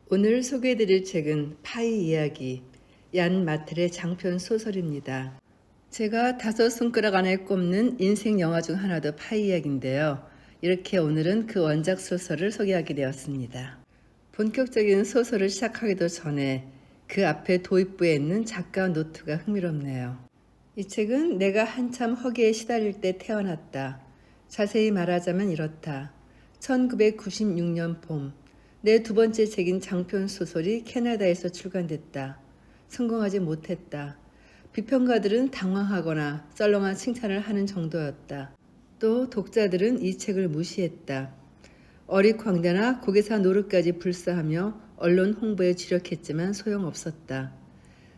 오늘 소개해드릴 책은 파이 이야기, 얀 마텔의 장편 소설입니다. 제가 5손가락 안에 꼽는 인생 영화 중 하나도 파이 이야기인데요. 이렇게 오늘은 그 원작 소설을 소개하게 되었습니다. 본격적인 소설을 시작하기도 전에 그 앞에 도입부에 있는 작가 노트가 흥미롭네요. 이 책은 내가 한참 허기에 시달릴 때 태어났다. 자세히 말하자면 이렇다. 1996년 봄, 내 두 번째 책인 장편 소설이 캐나다에서 출간됐다. 성공하지 못했다. 비평가들은 당황하거나 썰렁한 칭찬을 하는 정도였다. 또 독자들은 이 책을 무시했다. 어릿광대나 고개사 노릇까지 불사하며 언론 홍보에 주력했지만 소용없었다.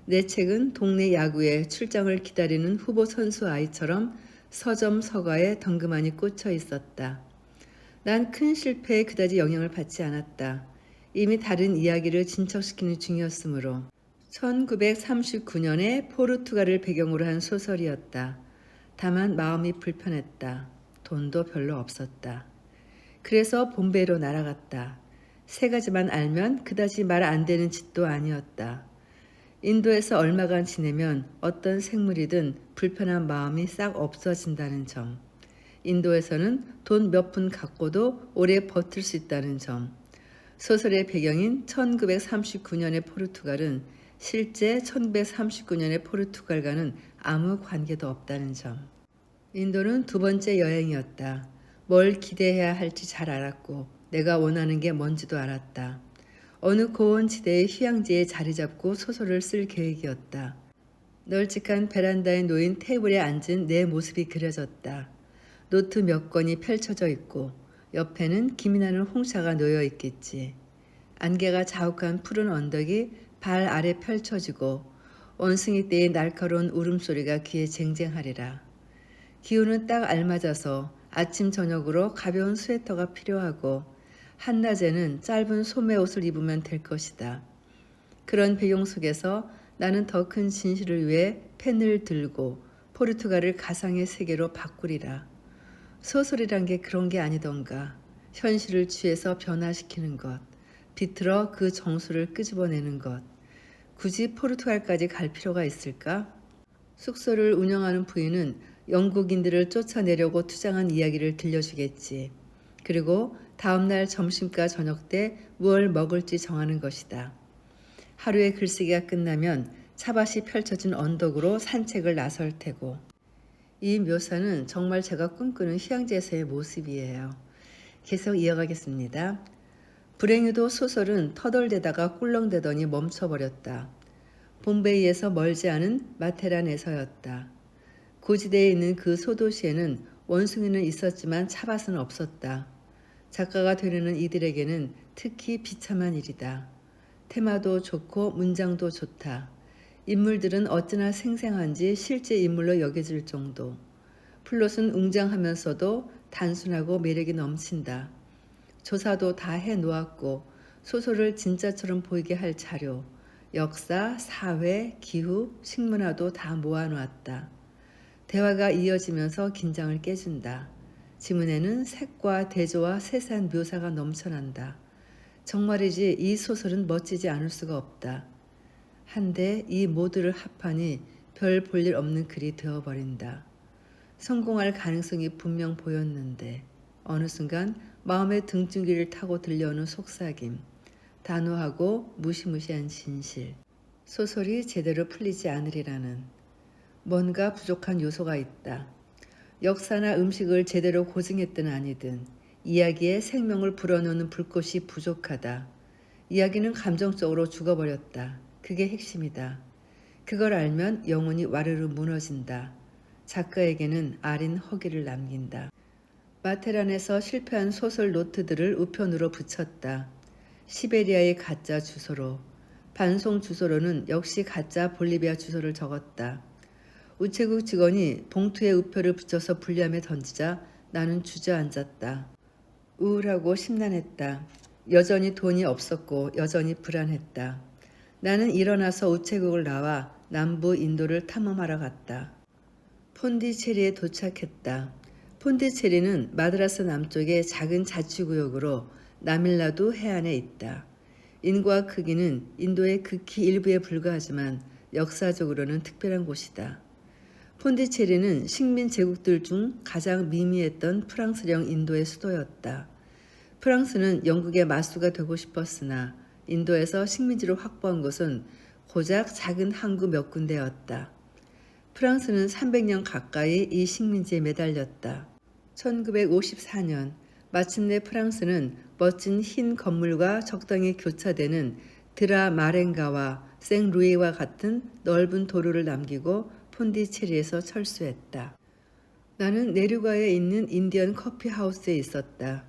내 책은 동네 야구에 출장을 기다리는 후보 선수 아이처럼 서점 서가에 덩그마니 꽂혀 있었다. 난 큰 실패에 그다지 영향을 받지 않았다. 이미 다른 이야기를 진척시키는 중이었으므로 1939년에 포르투갈을 배경으로 한 소설이었다. 다만 마음이 불편했다. 돈도 별로 없었다. 그래서 본베이로 날아갔다. 세 가지만 알면 그다지 말 안 되는 짓도 아니었다. 인도에서 얼마간 지내면 어떤 생물이든 불편한 마음이 싹 없어진다는 점. 인도에서는 돈 몇 푼 갖고도 오래 버틸 수 있다는 점. 소설의 배경인 1939년의 포르투갈은 실제 1939년의 포르투갈과는 아무 관계도 없다는 점. 인도는 두 번째 여행이었다. 뭘 기대해야 할지 잘 알았고 내가 원하는 게 뭔지도 알았다. 어느 고원 지대의 휴양지에 자리 잡고 소설을 쓸 계획이었다. 널찍한 베란다에 놓인 테이블에 앉은 내 모습이 그려졌다. 노트 몇 권이 펼쳐져 있고 옆에는 김이 나는 홍차가 놓여 있겠지. 안개가 자욱한 푸른 언덕이 발 아래 펼쳐지고 원숭이 떼의 날카로운 울음소리가 귀에 쟁쟁하리라. 기온은 딱 알맞아서 아침 저녁으로 가벼운 스웨터가 필요하고 한낮에는 짧은 소매옷을 입으면 될 것이다. 그런 배경 속에서 나는 더 큰 진실을 위해 펜을 들고 포르투갈을 가상의 세계로 바꾸리라. 소설이란 게 그런 게 아니던가. 현실을 취해서 변화시키는 것, 비틀어 그 정수를 끄집어내는 것. 굳이 포르투갈까지 갈 필요가 있을까? 숙소를 운영하는 부인은 영국인들을 쫓아내려고 투장한 이야기를 들려주겠지. 그리고 다음날 점심과 저녁 때 무얼 먹을지 정하는 것이다. 하루의 글쓰기가 끝나면 차밭이 펼쳐진 언덕으로 산책을 나설 테고. 이 묘사는 정말 제가 꿈꾸는 휴양지에서의 모습이에요. 계속 이어가겠습니다. 불행히도 소설은 터덜대다가 꿀렁대더니 멈춰버렸다. 봄베이에서 멀지 않은 마테란에서였다. 고지대에 있는 그 소도시에는 원숭이는 있었지만 차밭은 없었다. 작가가 되려는 이들에게는 특히 비참한 일이다. 테마도 좋고 문장도 좋다. 인물들은 어찌나 생생한지 실제 인물로 여겨질 정도. 플롯은 웅장하면서도 단순하고 매력이 넘친다. 조사도 다 해놓았고 소설을 진짜처럼 보이게 할 자료, 역사, 사회, 기후, 식문화도 다 모아놓았다. 대화가 이어지면서 긴장을 깨준다. 지문에는 색과 대조와 세세한 묘사가 넘쳐난다. 정말이지 이 소설은 멋지지 않을 수가 없다. 한데 이 모두를 합하니 별 볼 일 없는 글이 되어버린다. 성공할 가능성이 분명 보였는데 어느 순간 마음의 등줄기를 타고 들려오는 속삭임, 단호하고 무시무시한 진실, 소설이 제대로 풀리지 않으리라는 뭔가 부족한 요소가 있다. 역사나 음식을 제대로 고증했든 아니든 이야기에 생명을 불어넣는 불꽃이 부족하다. 이야기는 감정적으로 죽어버렸다. 그게 핵심이다. 그걸 알면 영혼이 와르르 무너진다. 작가에게는 아린 허기를 남긴다. 마테란에서 실패한 소설 노트들을 우편으로 붙였다. 시베리아의 가짜 주소로, 반송 주소로는 역시 가짜 볼리비아 주소를 적었다. 우체국 직원이 봉투에 우표를 붙여서 분리함에 던지자 나는 주저앉았다. 우울하고 심란했다. 여전히 돈이 없었고 여전히 불안했다. 나는 일어나서 우체국을 나와 남부 인도를 탐험하러 갔다. 폰디체리에 도착했다. 폰디체리는 마드라스 남쪽의 작은 자치구역으로 나밀라두 해안에 있다. 인구와 크기는 인도의 극히 일부에 불과하지만 역사적으로는 특별한 곳이다. 폰디체리는 식민 제국들 중 가장 미미했던 프랑스령 인도의 수도였다. 프랑스는 영국의 맞수가 되고 싶었으나 인도에서 식민지를 확보한 곳은 고작 작은 항구 몇 군데였다. 프랑스는 300년 가까이 이 식민지에 매달렸다. 1954년 마침내 프랑스는 멋진 흰 건물과 적당히 교차되는 드라마렌가와 생루이와 같은 넓은 도로를 남기고 폰디체리에서 철수했다. 나는 내륙가에 있는 인디언 커피하우스에 있었다.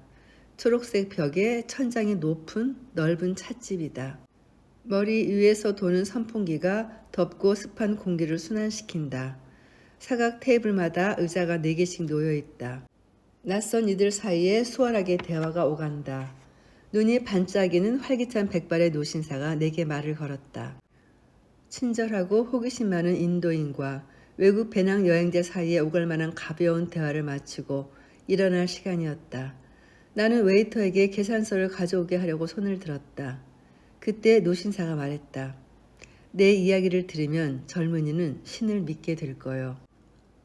초록색 벽에 천장이 높은 넓은 찻집이다. 머리 위에서 도는 선풍기가 덥고 습한 공기를 순환시킨다. 사각 테이블마다 의자가 4개씩 놓여 있다. 낯선 이들 사이에 수월하게 대화가 오간다. 눈이 반짝이는 활기찬 백발의 노신사가 내게 말을 걸었다. 친절하고 호기심 많은 인도인과 외국 배낭 여행자 사이에 오갈 만한 가벼운 대화를 마치고 일어날 시간이었다. 나는 웨이터에게 계산서를 가져오게 하려고 손을 들었다. 그때 노신사가 말했다. 내 이야기를 들으면 젊은이는 신을 믿게 될 거요.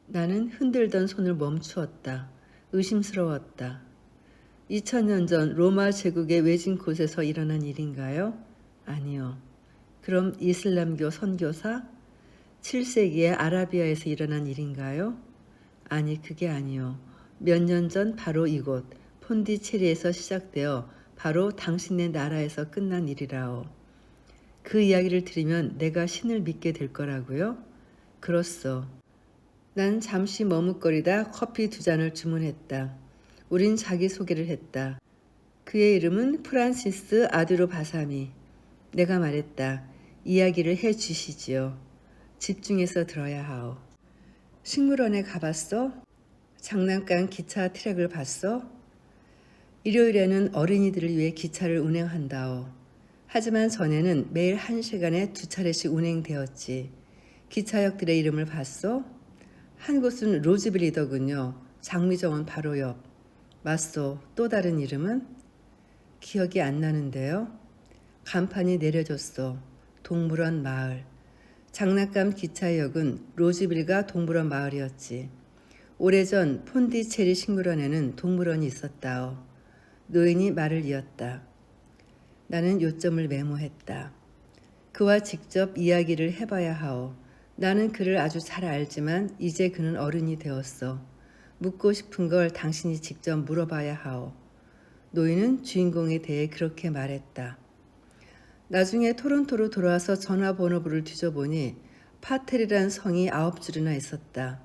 나는 흔들던 손을 멈추었다. 의심스러웠다. 2000년 전 로마 제국의 외진 곳에서 일어난 일인가요? 아니요. 그럼 이슬람교 선교사? 7세기의 아라비아에서 일어난 일인가요? 아니, 그게 아니요. 몇 년 전 바로 이곳 폰디체리에서 시작되어 바로 당신네 나라에서 끝난 일이라오. 그 이야기를 들으면 내가 신을 믿게 될 거라고요? 그렇소. 난 잠시 머뭇거리다 커피 2잔을 주문했다. 우린 자기소개를 했다. 그의 이름은 프란시스 아드로 바사미. 내가 말했다. 이야기를 해 주시지요. 집중해서 들어야 하오. 식물원에 가봤어? 장난감 기차 트랙을 봤어? 일요일에는 어린이들을 위해 기차를 운행한다오. 하지만 전에는 매일 1시간에 2차례씩 운행되었지. 기차역들의 이름을 봤어? 한 곳은 로즈빌리더군요. 장미정원 바로 옆. 맞소. 또 다른 이름은? 기억이 안 나는데요. 간판이 내려졌어. 동물원 마을. 장난감 기차역은 로즈빌과 동물원 마을이었지. 오래전 폰디체리 식물원에는 동물원이 있었다오. 노인이 말을 이었다. 나는 요점을 메모했다. 그와 직접 이야기를 해봐야 하오. 나는 그를 아주 잘 알지만 이제 그는 어른이 되었어. 묻고 싶은 걸 당신이 직접 물어봐야 하오. 노인은 주인공에 대해 그렇게 말했다. 나중에 토론토로 돌아와서 전화번호부를 뒤져보니 파텔이란 성이 9줄이나 있었다.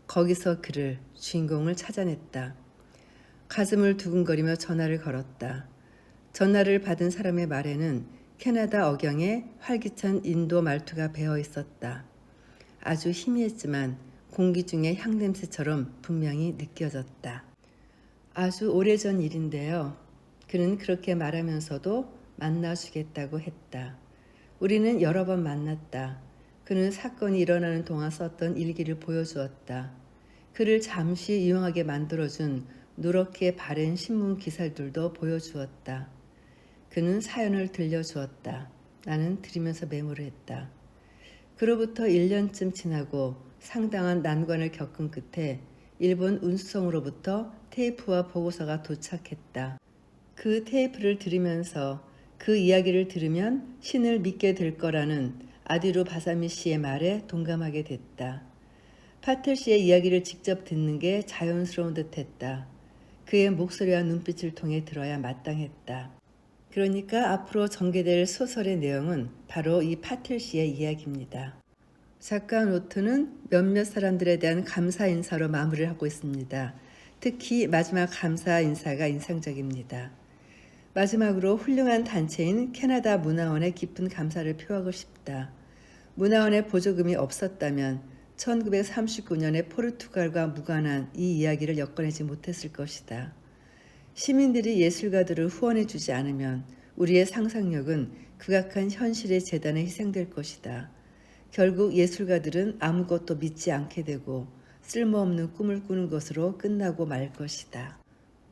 거기서 그를, 주인공을 찾아냈다. 가슴을 두근거리며 전화를 걸었다. 전화를 받은 사람의 말에는 캐나다 억양의 활기찬 인도 말투가 배어 있었다. 아주 희미했지만 공기 중의 향냄새처럼 분명히 느껴졌다. 아주 오래전 일인데요. 그는 그렇게 말하면서도 만나주겠다고 했다. 우리는 여러 번 만났다. 그는 사건이 일어나는 동안 썼던 일기를 보여주었다. 그를 잠시 유용하게 만들어준 누렇게 바른 신문 기사들도 보여주었다. 그는 사연을 들려주었다. 나는 들으면서 메모를 했다. 그로부터 1년쯤 지나고 상당한 난관을 겪은 끝에 일본 운수성으로부터 테이프와 보고서가 도착했다. 그 테이프를 들으면서 그 이야기를 들으면 신을 믿게 될 거라는 아디루 바사미 씨의 말에 동감하게 됐다. 파텔 씨의 이야기를 직접 듣는 게 자연스러운 듯 했다. 그의 목소리와 눈빛을 통해 들어야 마땅했다. 그러니까 앞으로 전개될 소설의 내용은 바로 이 파텔 씨의 이야기입니다. 작가 노트는 몇몇 사람들에 대한 감사 인사로 마무리를 하고 있습니다. 특히 마지막 감사 인사가 인상적입니다. 마지막으로 훌륭한 단체인 캐나다 문화원에 깊은 감사를 표하고 싶다. 문화원의 보조금이 없었다면 1939년에 포르투갈과 무관한 이 이야기를 엮어내지 못했을 것이다. 시민들이 예술가들을 후원해 주지 않으면 우리의 상상력은 극악한 현실의 재단에 희생될 것이다. 결국 예술가들은 아무것도 믿지 않게 되고 쓸모없는 꿈을 꾸는 것으로 끝나고 말 것이다.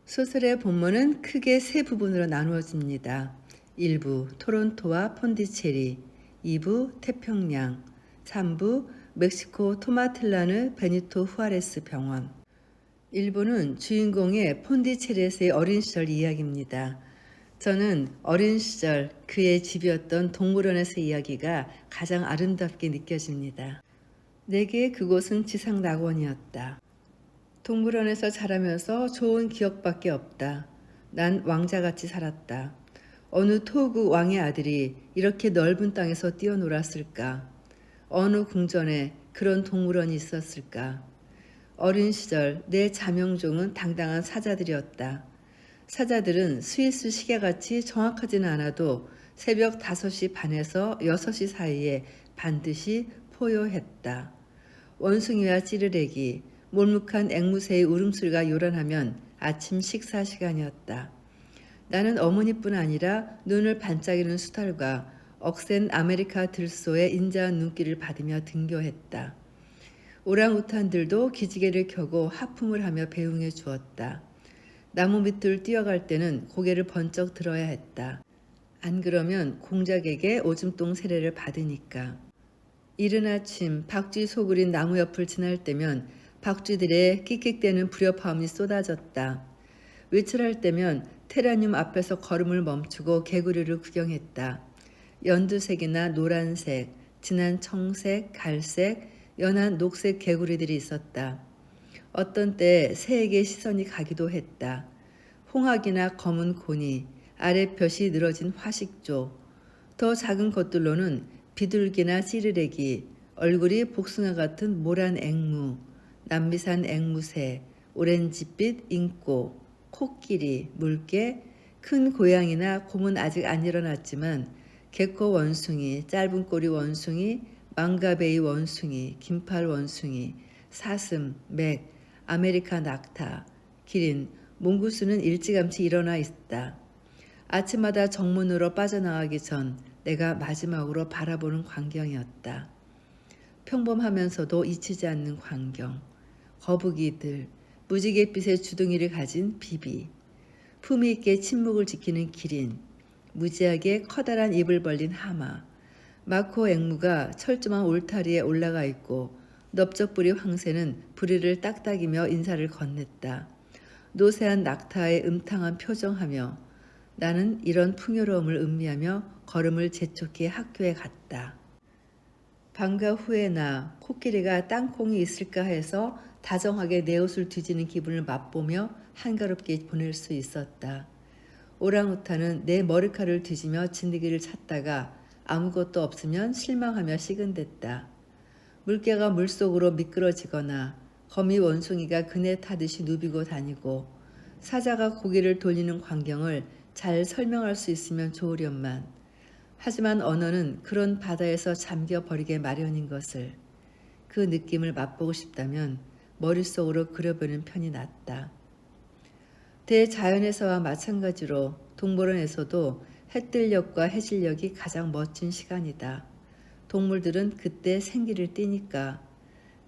소설의 본문은 크게 3부분으로 나누어집니다. 1부 토론토와 폰디체리, 2부 태평양, 3부 멕시코 토마틀라느 베니토 후아레스 병원. 1부는 주인공의 폰디체리에서의 어린 시절 이야기입니다. 저는 어린 시절 그의 집이었던 동물원에서 이야기가 가장 아름답게 느껴집니다. 내게 그곳은 지상 낙원이었다. 동물원에서 자라면서 좋은 기억밖에 없다. 난 왕자같이 살았다. 어느 토국 왕의 아들이 이렇게 넓은 땅에서 뛰어놀았을까? 어느 궁전에 그런 동물원이 있었을까? 어린 시절 내 자명종은 당당한 사자들이었다. 사자들은 스위스 시계같이 정확하지는 않아도 새벽 5시 반에서 6시 사이에 반드시 포효했다. 원숭이와 찌르레기, 몰묵한 앵무새의 울음소리가 요란하면 아침 식사 시간이었다. 나는 어머니뿐 아니라 눈을 반짝이는 수달과 억센 아메리카 들소의 인자한 눈길을 받으며 등교했다. 오랑우탄들도 기지개를 켜고 하품을 하며 배웅해 주었다. 나무 밑을 뛰어갈 때는 고개를 번쩍 들어야 했다. 안 그러면 공작에게 오줌똥 세례를 받으니까. 이른 아침 박쥐 소굴인 나무 옆을 지날 때면 박쥐들의 끽끽대는 불협화음이 쏟아졌다. 외출할 때면 테라늄 앞에서 걸음을 멈추고 개구리를 구경했다. 연두색이나 노란색, 진한 청색, 갈색, 연한 녹색 개구리들이 있었다. 어떤 때 새에게 시선이 가기도 했다. 홍학이나 검은 고니, 아랫볕이 늘어진 화식조, 더 작은 것들로는 비둘기나 찌르레기, 얼굴이 복숭아 같은 모란 앵무, 남미산 앵무새, 오렌지빛 잉꼬, 코끼리, 물개, 큰 고양이나 곰은 아직 안 일어났지만 개코 원숭이, 짧은 꼬리 원숭이, 망가베이 원숭이, 긴팔 원숭이, 사슴, 맥, 아메리카 낙타, 기린, 몽구스는 일찌감치 일어나 있다. 아침마다 정문으로 빠져나가기 전 내가 마지막으로 바라보는 광경이었다. 평범하면서도 잊히지 않는 광경. 거북이들, 무지갯빛의 주둥이를 가진 비비, 품위 있게 침묵을 지키는 기린, 무지하게 커다란 입을 벌린 하마, 마코 앵무가 철조망 울타리에 올라가 있고 넓적부리 황새는 부리를 딱딱이며 인사를 건넸다. 노세한 낙타의 음탕한 표정하며 나는 이런 풍요로움을 음미하며 걸음을 재촉해 학교에 갔다. 방과 후에 나 코끼리가 땅콩이 있을까 해서 다정하게 내 옷을 뒤지는 기분을 맛보며 한가롭게 보낼 수 있었다. 오랑우탄은 내 머리카락을 뒤지며 진드기를 찾다가 아무것도 없으면 실망하며 시근댔다. 물개가 물속으로 미끄러지거나 거미 원숭이가 그네 타듯이 누비고 다니고 사자가 고개를 돌리는 광경을 잘 설명할 수 있으면 좋으련만. 하지만 언어는 그런 바다에서 잠겨버리게 마련인 것을, 그 느낌을 맛보고 싶다면 머릿속으로 그려보는 편이 낫다. 대자연에서와 마찬가지로 동물원에서도 해뜰녘과 해질녘이 가장 멋진 시간이다. 동물들은 그때 생기를 띠니까.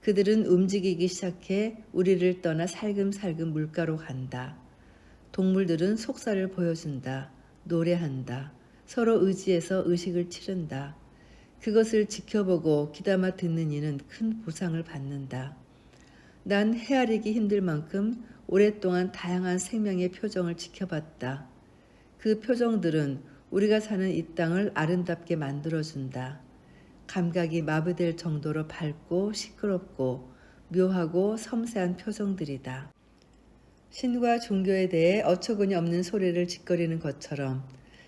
그들은 움직이기 시작해 우리를 떠나 살금살금 물가로 간다. 동물들은 속살을 보여준다. 노래한다. 서로 의지해서 의식을 치른다. 그것을 지켜보고 귀담아 듣는 이는 큰 보상을 받는다. 난 헤아리기 힘들 만큼 오랫동안 다양한 생명의 표정을 지켜봤다. 그 표정들은 우리가 사는 이 땅을 아름답게 만들어준다. 감각이 마비될 정도로 밝고 시끄럽고 묘하고 섬세한 표정들이다. 신과 종교에 대해 어처구니 없는 소리를 짓거리는 것처럼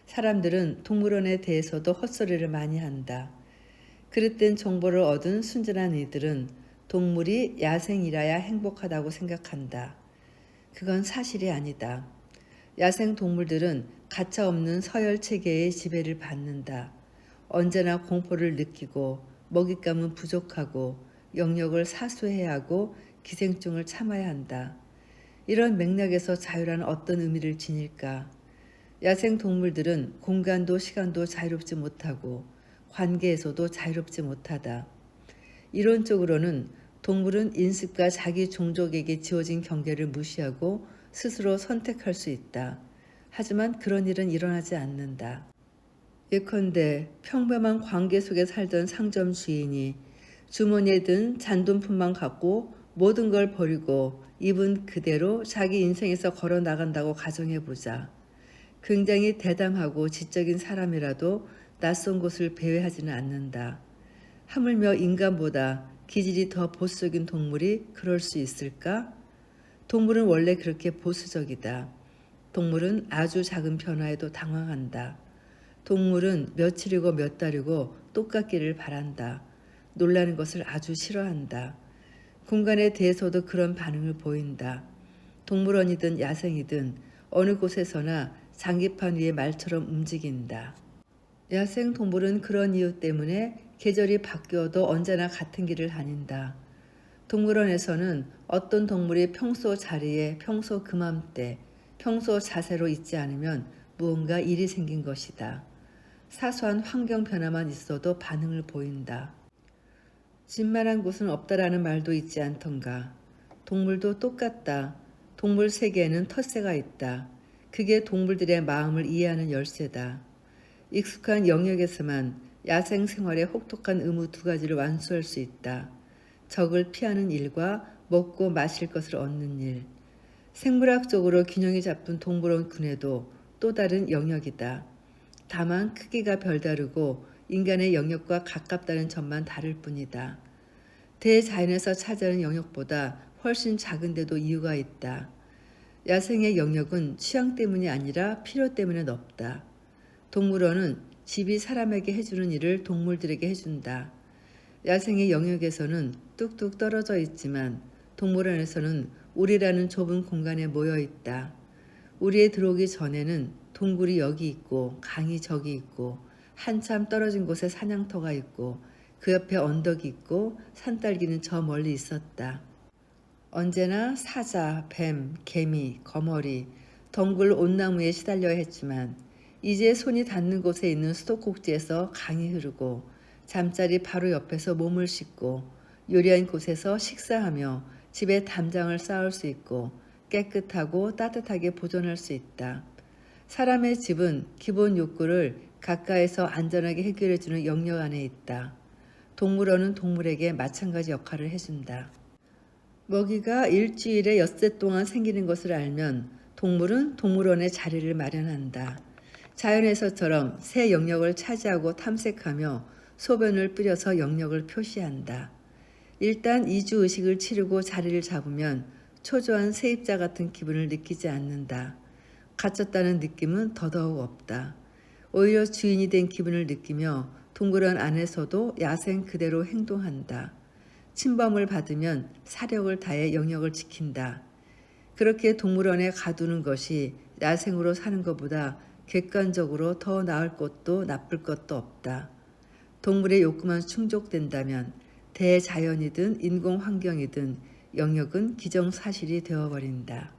사람들은 동물원에 대해서도 헛소리를 많이 한다. 그릇된 정보를 얻은 순진한 이들은 동물이 야생이라야 행복하다고 생각한다. 그건 사실이 아니다. 야생 동물들은 가차없는 서열 체계의 지배를 받는다. 언제나 공포를 느끼고 먹잇감은 부족하고 영역을 사수해야 하고 기생충을 참아야 한다. 이런 맥락에서 자유란 어떤 의미를 지닐까? 야생 동물들은 공간도 시간도 자유롭지 못하고 관계에서도 자유롭지 못하다. 이론적으로는 동물은 인습과 자기 종족에게 지어진 경계를 무시하고 스스로 선택할 수 있다. 하지만 그런 일은 일어나지 않는다. 예컨대 평범한 관계 속에 살던 상점 주인이 주머니에 든 잔돈품만 갖고 모든 걸 버리고 입은 그대로 자기 인생에서 걸어 나간다고 가정해보자. 굉장히 대담하고 지적인 사람이라도 낯선 곳을 배회하지는 않는다. 하물며 인간보다 기질이 더 보수적인 동물이 그럴 수 있을까? 동물은 원래 그렇게 보수적이다. 동물은 아주 작은 변화에도 당황한다. 동물은 며칠이고 몇 달이고 똑같기를 바란다. 놀라는 것을 아주 싫어한다. 공간에 대해서도 그런 반응을 보인다. 동물원이든 야생이든 어느 곳에서나 장기판 위에 말처럼 움직인다. 야생 동물은 그런 이유 때문에 계절이 바뀌어도 언제나 같은 길을 다닌다. 동물원에서는 어떤 동물이 평소 자리에 평소 그맘때 평소 자세로 있지 않으면 무언가 일이 생긴 것이다. 사소한 환경 변화만 있어도 반응을 보인다. 집만한 곳은 없다라는 말도 있지 않던가. 동물도 똑같다. 동물 세계에는 텃세가 있다. 그게 동물들의 마음을 이해하는 열쇠다. 익숙한 영역에서만 야생 생활의 혹독한 의무 두 가지를 완수할 수 있다. 적을 피하는 일과 먹고 마실 것을 얻는 일. 생물학적으로 균형이 잡힌 동물원 군에도 또 다른 영역이다. 다만 크기가 별다르고 인간의 영역과 가깝다는 점만 다를 뿐이다. 대자연에서 차지하는 영역보다 훨씬 작은데도 이유가 있다. 야생의 영역은 취향 때문이 아니라 필요 때문에 넓다. 동물원은 집이 사람에게 해주는 일을 동물들에게 해준다. 야생의 영역에서는 뚝뚝 떨어져 있지만 동물원에서는 우리라는 좁은 공간에 모여 있다. 우리에 들어오기 전에는 동굴이 여기 있고 강이 저기 있고 한참 떨어진 곳에 사냥터가 있고 그 옆에 언덕이 있고 산딸기는 저 멀리 있었다. 언제나 사자, 뱀, 개미, 거머리, 덩굴 온나무에 시달려야 했지만 이제 손이 닿는 곳에 있는 수도꼭지에서 강이 흐르고 잠자리 바로 옆에서 몸을 씻고 요리한 곳에서 식사하며 집에 담장을 쌓을 수 있고 깨끗하고 따뜻하게 보존할 수 있다. 사람의 집은 기본 욕구를 가까이서 안전하게 해결해주는 영역 안에 있다. 동물원은 동물에게 마찬가지 역할을 해준다. 먹이가 일주일에 엿새 동안 생기는 것을 알면 동물은 동물원에 자리를 마련한다. 자연에서처럼 새 영역을 차지하고 탐색하며 소변을 뿌려서 영역을 표시한다. 일단 2주 의식을 치르고 자리를 잡으면 초조한 세입자 같은 기분을 느끼지 않는다. 갇혔다는 느낌은 더더욱 없다. 오히려 주인이 된 기분을 느끼며 동물원 안에서도 야생 그대로 행동한다. 침범을 받으면 사력을 다해 영역을 지킨다. 그렇게 동물원에 가두는 것이 야생으로 사는 것보다 객관적으로 더 나을 것도 나쁠 것도 없다. 동물의 욕구만 충족된다면 대자연이든 인공환경이든 영역은 기정사실이 되어버린다.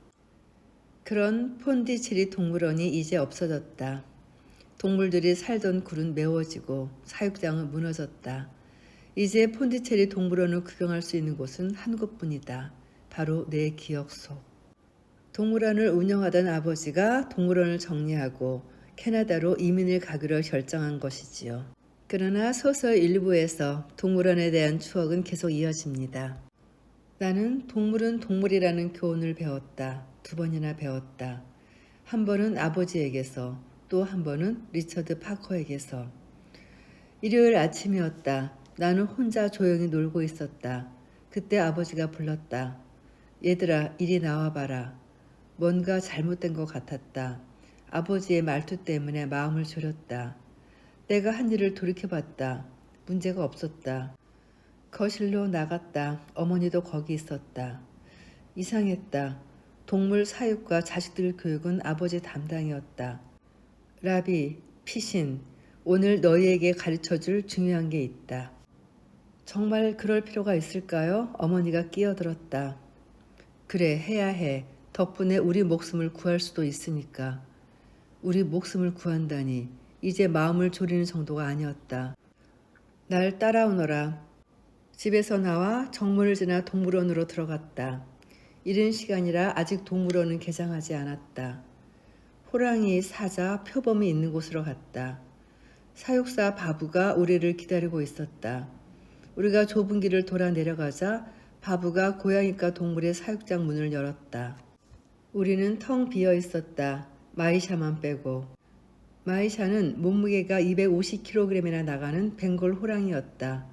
그런 폰디체리 동물원이 이제 없어졌다. 동물들이 살던 굴은 메워지고 사육장은 무너졌다. 이제 폰디체리 동물원을 구경할 수 있는 곳은 한 곳뿐이다. 바로 내 기억 속. 동물원을 운영하던 아버지가 동물원을 정리하고 캐나다로 이민을 가기로 결정한 것이지요. 그러나 소설 일부에서 동물원에 대한 추억은 계속 이어집니다. 나는 동물은 동물이라는 교훈을 배웠다. 2번이나 배웠다. 한 번은 아버지에게서, 또 한 번은 리처드 파커에게서. 일요일 아침이었다. 나는 혼자 조용히 놀고 있었다. 그때 아버지가 불렀다. 얘들아, 이리 나와봐라. 뭔가 잘못된 것 같았다. 아버지의 말투 때문에 마음을 졸였다. 내가 한 일을 돌이켜봤다. 문제가 없었다. 거실로 나갔다. 어머니도 거기 있었다. 이상했다. 동물 사육과 자식들 교육은 아버지 담당이었다. 라비, 피신, 오늘 너희에게 가르쳐줄 중요한 게 있다. 정말 그럴 필요가 있을까요? 어머니가 끼어들었다. 그래, 해야 해. 덕분에 우리 목숨을 구할 수도 있으니까. 우리 목숨을 구한다니 이제 마음을 졸이는 정도가 아니었다. 날 따라오너라. 집에서 나와 정문을 지나 동물원으로 들어갔다. 이른 시간이라 아직 동물원은 개장하지 않았다. 호랑이, 사자, 표범이 있는 곳으로 갔다. 사육사 바부가 우리를 기다리고 있었다. 우리가 좁은 길을 돌아 내려가자 바부가 고양이과 동물의 사육장 문을 열었다. 우리는 텅 비어 있었다. 마이샤만 빼고. 마이샤는 몸무게가 250kg이나 나가는 벵골 호랑이였다.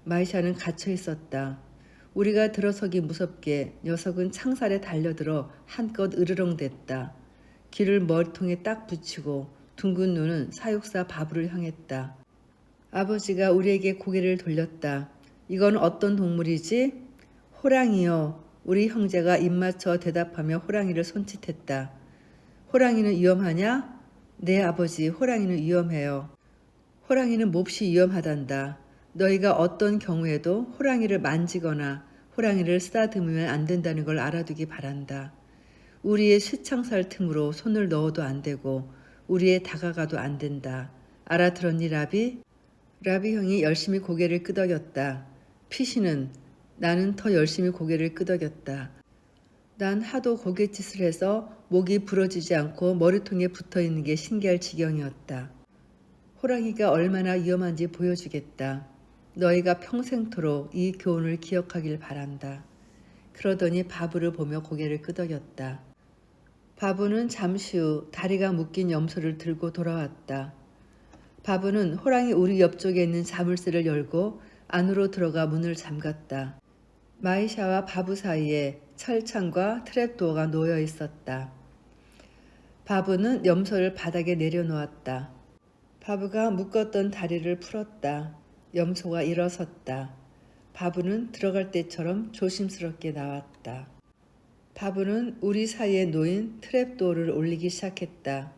마이샤는 갇혀 있었다. 우리가 들어서기 무섭게 녀석은 창살에 달려들어 한껏 으르렁댔다. 귀를 머리통에 딱 붙이고 둥근 눈은 사육사 바부를 향했다. 아버지가 우리에게 고개를 돌렸다. 이건 어떤 동물이지? 호랑이요. 우리 형제가 입맞춰 대답하며 호랑이를 손짓했다. 호랑이는 위험하냐? 네 아버지, 호랑이는 위험해요. 호랑이는 몹시 위험하단다. 너희가 어떤 경우에도 호랑이를 만지거나 호랑이를 쓰다듬으면 안 된다는 걸 알아두기 바란다. 우리의 쇠창살 틈으로 손을 넣어도 안 되고 우리에 다가가도 안 된다. 알아들었니 라비? 라비 형이 열심히 고개를 끄덕였다. 피시는 나는 더 열심히 고개를 끄덕였다. 난 하도 고갯짓을 해서 목이 부러지지 않고 머리통에 붙어있는 게 신기할 지경이었다. 호랑이가 얼마나 위험한지 보여주겠다. 너희가 평생토록 이 교훈을 기억하길 바란다. 그러더니 바부를 보며 고개를 끄덕였다. 바부는 잠시 후 다리가 묶인 염소를 들고 돌아왔다. 바부는 호랑이 우리 옆쪽에 있는 자물쇠를 열고 안으로 들어가 문을 잠갔다. 마이샤와 바부 사이에 철창과 트랩도어가 놓여 있었다. 바부는 염소를 바닥에 내려놓았다. 바부가 묶었던 다리를 풀었다. 염소가 일어섰다. 바부는 들어갈 때처럼 조심스럽게 나왔다. 바부는 우리 사이에 놓인 트랩도어를 올리기 시작했다.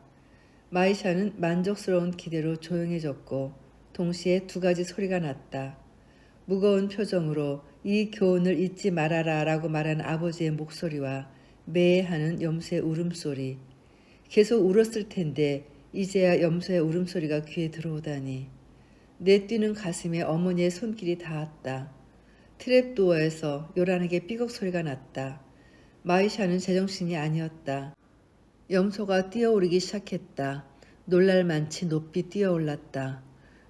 마이샤는 만족스러운 기대로 조용해졌고 동시에 두 가지 소리가 났다. 무거운 표정으로 이 교훈을 잊지 말아라 라고 말한 아버지의 목소리와 매하는 염소의 울음소리. 계속 울었을 텐데 이제야 염소의 울음소리가 귀에 들어오다니. 내 뛰는 가슴에 어머니의 손길이 닿았다. 트랩도어에서 요란하게 삐걱 소리가 났다. 마이샤는 제정신이 아니었다. 염소가 뛰어오르기 시작했다. 놀랄만치 높이 뛰어올랐다.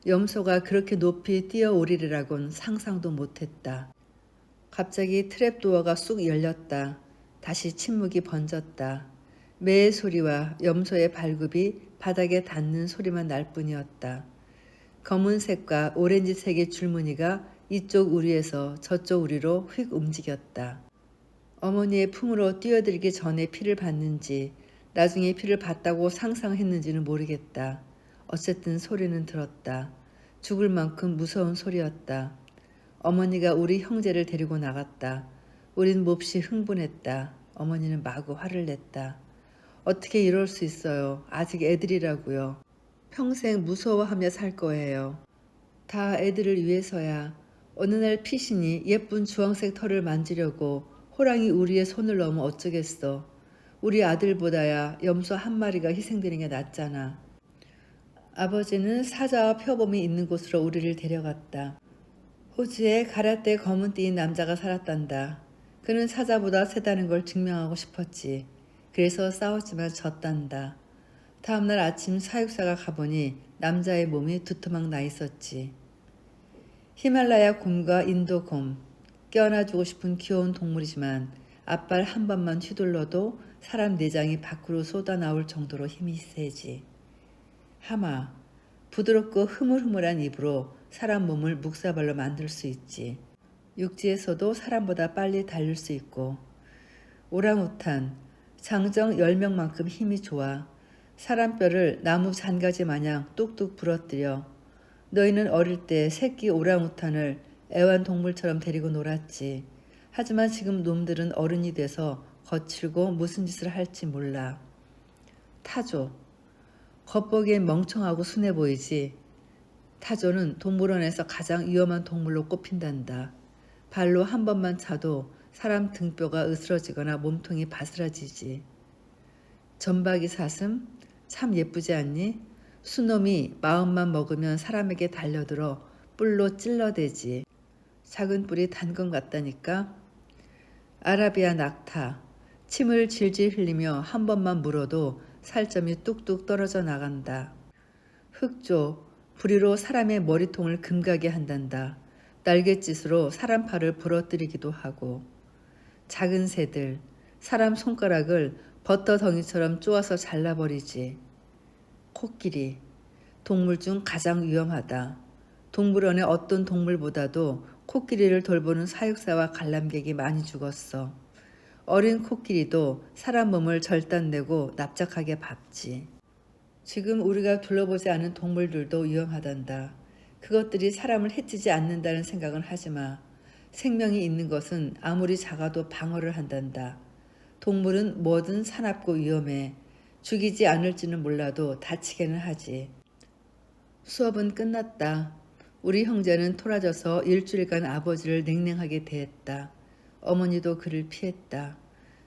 염소가 그렇게 높이 뛰어오리리라곤 상상도 못했다. 갑자기 트랩도어가 쑥 열렸다. 다시 침묵이 번졌다. 매의 소리와 염소의 발굽이 바닥에 닿는 소리만 날 뿐이었다. 검은색과 오렌지색의 줄무늬가 이쪽 우리에서 저쪽 우리로 휙 움직였다. 어머니의 품으로 뛰어들기 전에 피를 봤는지 나중에 피를 봤다고 상상했는지는 모르겠다. 어쨌든 소리는 들었다. 죽을 만큼 무서운 소리였다. 어머니가 우리 형제를 데리고 나갔다. 우린 몹시 흥분했다. 어머니는 마구 화를 냈다. 어떻게 이럴 수 있어요. 아직 애들이라고요. 평생 무서워하며 살 거예요. 다 애들을 위해서야. 어느 날 피신이 예쁜 주황색 털을 만지려고 호랑이 우리의 손을 넣으면 어쩌겠어. 우리 아들보다야 염소 한 마리가 희생되는 게 낫잖아. 아버지는 사자와 표범이 있는 곳으로 우리를 데려갔다. 호주에 가라떼 검은 띠인 남자가 살았단다. 그는 사자보다 세다는 걸 증명하고 싶었지. 그래서 싸웠지만 졌단다. 다음날 아침 사육사가 가보니 남자의 몸이 두토막 나 있었지. 히말라야 곰과 인도 곰. 껴안아주고 싶은 귀여운 동물이지만 앞발 한 번만 휘둘러도 사람 내장이 밖으로 쏟아나올 정도로 힘이 세지. 하마. 부드럽고 흐물흐물한 입으로 사람 몸을 묵사발로 만들 수 있지. 육지에서도 사람보다 빨리 달릴 수 있고. 오랑우탄. 장정 10명만큼 힘이 좋아. 사람 뼈를 나무 잔가지 마냥 뚝뚝 부러뜨려. 너희는 어릴 때 새끼 오랑우탄을 애완동물처럼 데리고 놀았지. 하지만 지금 놈들은 어른이 돼서 거칠고 무슨 짓을 할지 몰라. 타조. 겉보기엔 멍청하고 순해 보이지. 타조는 동물원에서 가장 위험한 동물로 꼽힌단다. 발로 한 번만 차도 사람 등뼈가 으스러지거나 몸통이 바스라지지. 점박이 사슴 참 예쁘지 않니? 수놈이 마음만 먹으면 사람에게 달려들어 뿔로 찔러대지. 작은 뿔이 단 것 같다니까. 아라비아 낙타. 침을 질질 흘리며 한 번만 물어도 살점이 뚝뚝 떨어져 나간다. 흑조. 부리로 사람의 머리통을 금가게 한단다. 날갯짓으로 사람 팔을 부러뜨리기도 하고. 작은 새들, 사람 손가락을 버터덩이처럼 쪼아서 잘라버리지. 코끼리, 동물 중 가장 위험하다. 동물원의 어떤 동물보다도 코끼리를 돌보는 사육사와 관람객이 많이 죽었어. 어린 코끼리도 사람 몸을 절단내고 납작하게 밟지. 지금 우리가 둘러보지 않은 동물들도 위험하단다. 그것들이 사람을 해치지 않는다는 생각은 하지 마. 생명이 있는 것은 아무리 작아도 방어를 한단다. 동물은 뭐든 사납고 위험해. 죽이지 않을지는 몰라도 다치게는 하지. 수업은 끝났다. 우리 형제는 토라져서 일주일간 아버지를 냉랭하게 대했다. 어머니도 그를 피했다.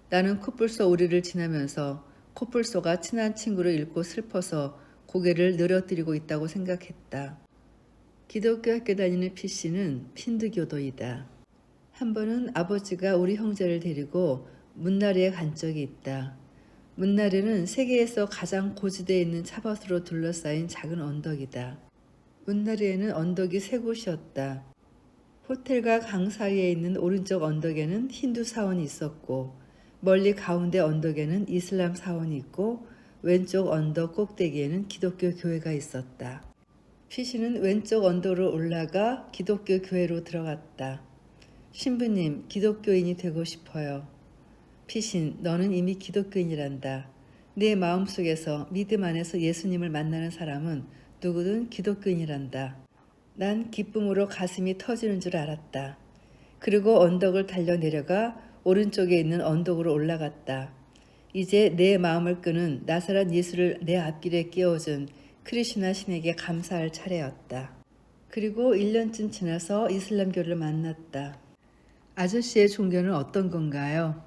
나는 코뿔소 우리를 지나면서 코뿔소가 친한 친구를 잃고 슬퍼서 고개를 늘어뜨리고 있다고 생각했다. 기독교 학교 다니는 피씨는 힌두교도이다. 한 번은 아버지가 우리 형제를 데리고 문나리에 간 적이 있다. 문나리는 세계에서 가장 고지대에 있는 차밭으로 둘러싸인 작은 언덕이다. 문나리에는 언덕이 세 곳이었다. 호텔과 강 사이에 있는 오른쪽 언덕에는 힌두 사원이 있었고 멀리 가운데 언덕에는 이슬람 사원이 있고 왼쪽 언덕 꼭대기에는 기독교 교회가 있었다. 피시는 왼쪽 언덕으로 올라가 기독교 교회로 들어갔다. 신부님, 기독교인이 되고 싶어요. 피신, 너는 이미 기독교인이란다. 내 마음속에서 믿음 안에서 예수님을 만나는 사람은 누구든 기독교인이란다. 난 기쁨으로 가슴이 터지는 줄 알았다. 그리고 언덕을 달려 내려가 오른쪽에 있는 언덕으로 올라갔다. 이제 내 마음을 끄는 나사렛 예수를 내 앞길에 끼워준 크리슈나 신에게 감사할 차례였다. 그리고 1년쯤 지나서 이슬람교를 만났다. 아저씨의 종교는 어떤 건가요?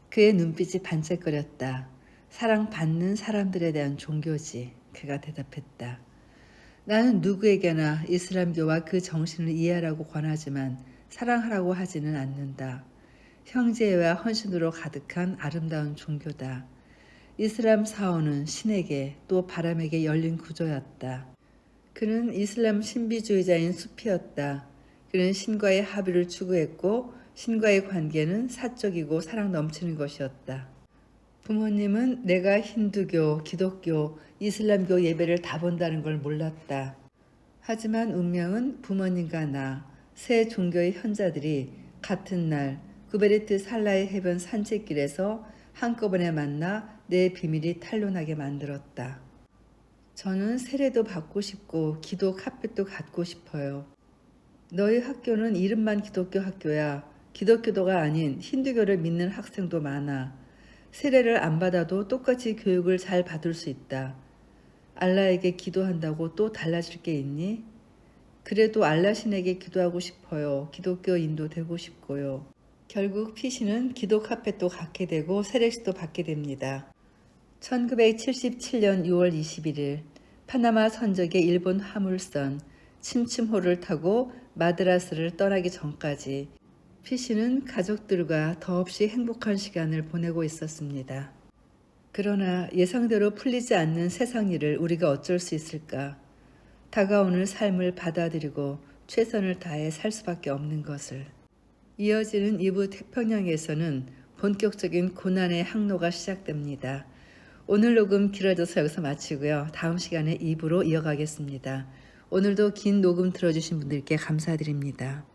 그의 눈빛이 반짝거렸다. 사랑받는 사람들에 대한 종교지. 그가 대답했다. 나는 누구에게나 이슬람교와 그 정신을 이해하라고 권하지만 사랑하라고 하지는 않는다. 형제와 헌신으로 가득한 아름다운 종교다. 이슬람 사원은 신에게 또 바람에게 열린 구조였다. 그는 이슬람 신비주의자인 수피였다. 그는 신과의 합의를 추구했고 신과의 관계는 사적이고 사랑 넘치는 것이었다. 부모님은 내가 힌두교, 기독교, 이슬람교 예배를 다 본다는 걸 몰랐다. 하지만 운명은 부모님과 나, 세 종교의 현자들이 같은 날 구베리트 살라의 해변 산책길에서 한꺼번에 만나 내 비밀이 탄로나게 만들었다. 저는 세례도 받고 싶고 기도 카펫도 갖고 싶어요. 너희 학교는 이름만 기독교 학교야. 기독교도가 아닌 힌두교를 믿는 학생도 많아. 세례를 안 받아도 똑같이 교육을 잘 받을 수 있다. 알라에게 기도한다고 또 달라질 게 있니? 그래도 알라 신에게 기도하고 싶어요. 기독교인도 되고 싶고요. 결국 피시는 기도 카펫도 갖게 되고 세례식도 받게 됩니다. 1977년 6월 21일 파나마 선적의 일본 화물선 침침호를 타고 마드라스를 떠나기 전까지 피시는 가족들과 더없이 행복한 시간을 보내고 있었습니다. 그러나 예상대로 풀리지 않는 세상 일을 우리가 어쩔 수 있을까? 다가오는 삶을 받아들이고 최선을 다해 살 수밖에 없는 것을. 이어지는 2부 태평양에서는 본격적인 고난의 항로가 시작됩니다. 오늘 녹음 길어져서 여기서 마치고요. 다음 시간에 2부로 이어가겠습니다. 오늘도 긴 녹음 들어주신 분들께 감사드립니다.